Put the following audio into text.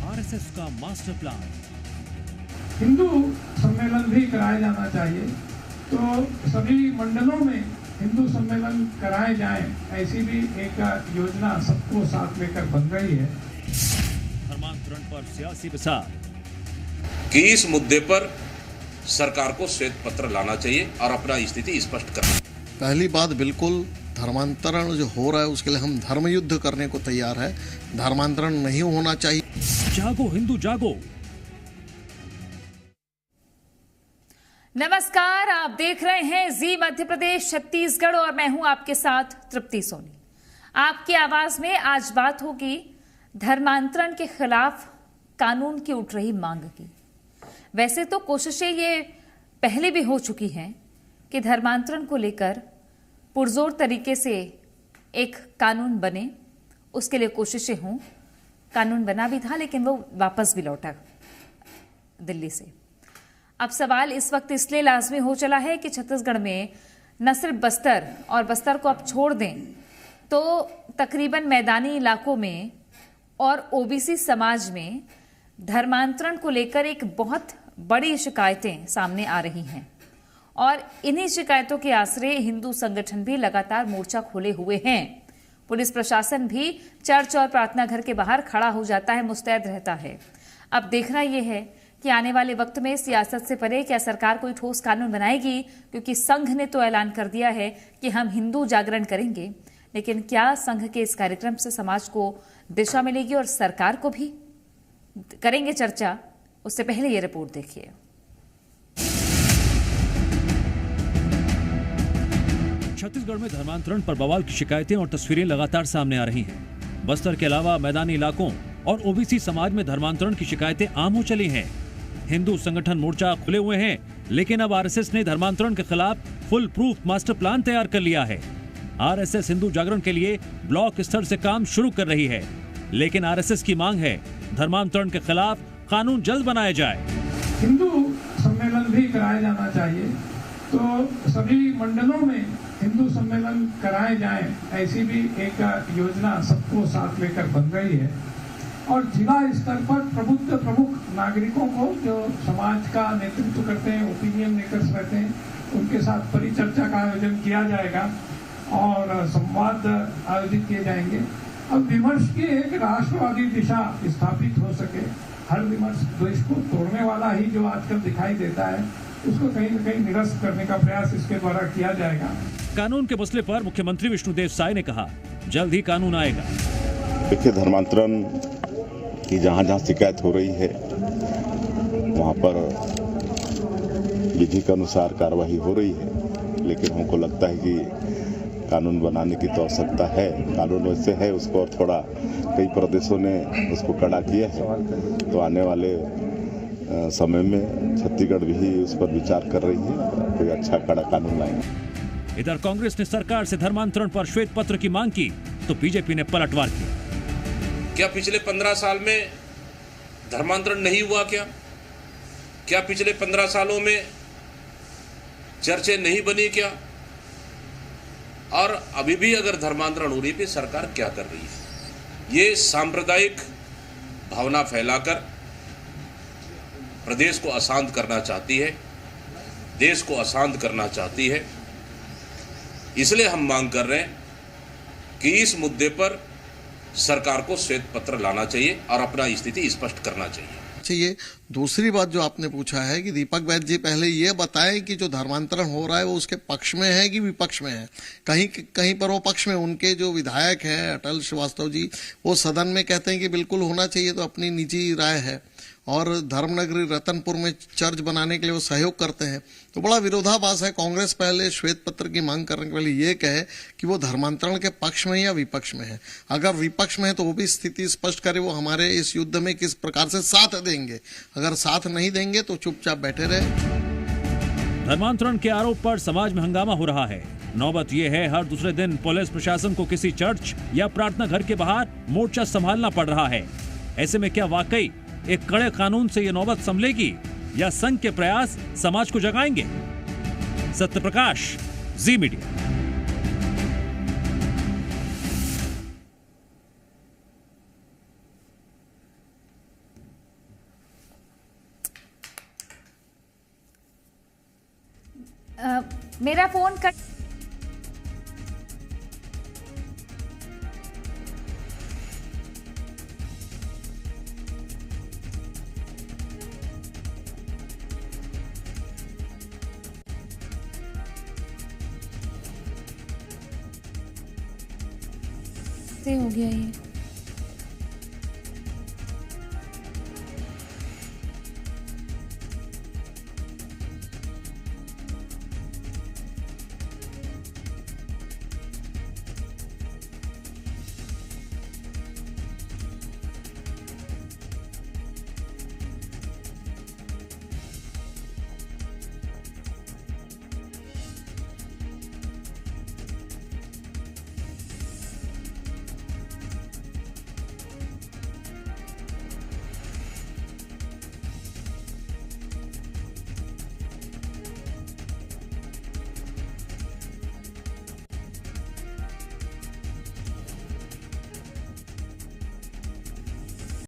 RSS का master plan. Hindu सम्मेलन भी कराया जाना चाहिए, तो सभी मंडलों में हिंदू सम्मेलन कराए जाएं, ऐसी भी एक योजना सबको साथ लेकर बन रही है। धर्मांतरण पर सियासी विचार कि इस मुद्दे पर सरकार को श्वेत पत्र लाना चाहिए और अपना स्थिति स्पष्ट करना। पहली बात, बिल्कुल धर्मांतरण जो हो रहा है उसके लिए हम धर्म युद्ध करने को तैयार है। धर्मांतरण नहीं होना चाहिए। जागो हिंदू जागो। नमस्कार, आप देख रहे हैं जी मध्य प्रदेश छत्तीसगढ़ और मैं हूं आपके साथ तृप्ति सोनी। आपकी आवाज में आज बात होगी धर्मांतरण के खिलाफ कानून की उठ रही मांग की। वैसे तो कोशिशें ये पहले भी हो चुकी हैं कि धर्मांतरण को लेकर पुरजोर तरीके से एक कानून बने, उसके लिए कोशिशें हों। कानून बना भी था लेकिन वो वापस भी लौटा दिल्ली से। अब सवाल इस वक्त इसलिए लाजमी हो चला है कि छत्तीसगढ़ में न सिर्फ बस्तर, और बस्तर को आप छोड़ दें तो तकरीबन मैदानी इलाकों में और ओबीसी समाज में धर्मांतरण को लेकर एक बहुत बड़ी शिकायतें सामने आ रही हैं और इन्हीं शिकायतों के आसरे हिंदू संगठन भी लगातार मोर्चा खोले हुए हैं। पुलिस प्रशासन भी चर्च और प्रार्थना घर के बाहर खड़ा हो जाता है, मुस्तैद रहता है। अब देखना यह है कि आने वाले वक्त में सियासत से परे क्या सरकार कोई ठोस कानून बनाएगी, क्योंकि संघ ने तो ऐलान कर दिया है कि हम हिंदू जागरण करेंगे। लेकिन क्या संघ के इस कार्यक्रम से समाज को दिशा मिलेगी और सरकार को भी? करेंगे चर्चा, उससे पहले ये रिपोर्ट देखिए। छत्तीसगढ़ में धर्मांतरण पर बवाल की शिकायतें और तस्वीरें लगातार सामने आ रही हैं। बस्तर के अलावा मैदानी इलाकों और ओबीसी समाज में धर्मांतरण की शिकायतें आम हो चली हैं। हिंदू संगठन मोर्चा खुले हुए हैं, लेकिन अब आरएसएस ने धर्मांतरण के खिलाफ फुल प्रूफ मास्टर प्लान तैयार कर लिया है। आरएसएस हिंदू जागरण के लिए ब्लॉक स्तर से काम शुरू कर रही है, लेकिन आरएसएस की मांग है धर्मांतरण के खिलाफ कानून जल्द बनाया जाए। हिंदू सम्मेलन भी कराया जाना चाहिए, तो सभी मंडलों में हिंदू सम्मेलन कराए जाएं, ऐसी भी एक योजना सबको साथ लेकर बन रही है। और जिला स्तर पर प्रमुख नागरिकों को जो समाज का नेतृत्व करते हैं, ओपिनियन मेकर्स रहते हैं, उनके साथ परिचर्चा का आयोजन किया जाएगा और संवाद आयोजित किए जाएंगे। अब विमर्श की एक राष्ट्रवादी दिशा स्थापित हो सके। हर विमर्श देश को तोड़ने वाला ही जो आजकल दिखाई देता है, उसको कहीं न कहीं निरस्त करने का प्रयास इसके द्वारा किया जाएगा। कानून के मसले पर मुख्यमंत्री विष्णुदेव साय ने कहा, जल्द ही कानून आएगा। देखिए, धर्मांतरण की जहाँ शिकायत हो रही है वहाँ पर विधि के अनुसार कार्रवाई हो रही है, लेकिन हमको लगता है कि कानून बनाने की तो आवश्यकता है। कानून वैसे है, उसको और थोड़ा कई प्रदेशों ने उसको कड़ा किया है, तो आने वाले समय में छत्तीसगढ़ भी उस पर विचार कर रही है, कोई अच्छा कड़ा कानून लाएंगे। इधर कांग्रेस ने सरकार से धर्मांतरण पर श्वेत पत्र की मांग की, तो बीजेपी ने पलटवार किया। क्या पिछले 15 साल में धर्मांतरण नहीं हुआ? क्या पिछले 15 सालों में चर्चे नहीं बनी क्या? और अभी भी अगर धर्मांतरण हो रही है, सरकार क्या कर रही है? ये सांप्रदायिक भावना फैलाकर प्रदेश को अशांत करना चाहती है, देश को अशांत करना चाहती है। इसलिए हम मांग कर रहे हैं कि इस मुद्दे पर सरकार को श्वेत पत्र लाना चाहिए और अपना स्थिति स्पष्ट करना चाहिए। दूसरी बात जो आपने पूछा है कि दीपक वैद्य जी पहले ये बताएं कि जो धर्मांतरण हो रहा है वो उसके पक्ष में है कि विपक्ष में है। कहीं पर वो पक्ष में, उनके जो विधायक हैं अटल श्रीवास्तव जी, वो सदन में कहते हैं कि बिल्कुल होना चाहिए, तो अपनी निजी राय है। और धर्मनगरी रतनपुर में चर्च बनाने के लिए वो सहयोग करते हैं, तो बड़ा विरोधाभास है। कांग्रेस पहले श्वेत पत्र की मांग करने के पहले ये कहे कि वो धर्मांतरण के पक्ष में या विपक्ष में है। अगर विपक्ष में है तो वो भी स्थिति स्पष्ट करे, वो हमारे इस युद्ध में किस प्रकार से साथ देंगे। अगर साथ नहीं देंगे तो चुपचाप बैठे रहे। धर्मांतरण के आरोप पर समाज में हंगामा हो रहा है। नौबत यह है, हर दूसरे दिन पुलिस प्रशासन को किसी चर्च या प्रार्थना घर के बाहर मोर्चा संभालना पड़ रहा है। ऐसे में क्या वाकई एक कड़े कानून से यह नौबत संभलेगी या संघ के प्रयास समाज को जगाएंगे? सत्यप्रकाश, जी मीडिया। मेरा फोन कट हो गया ये।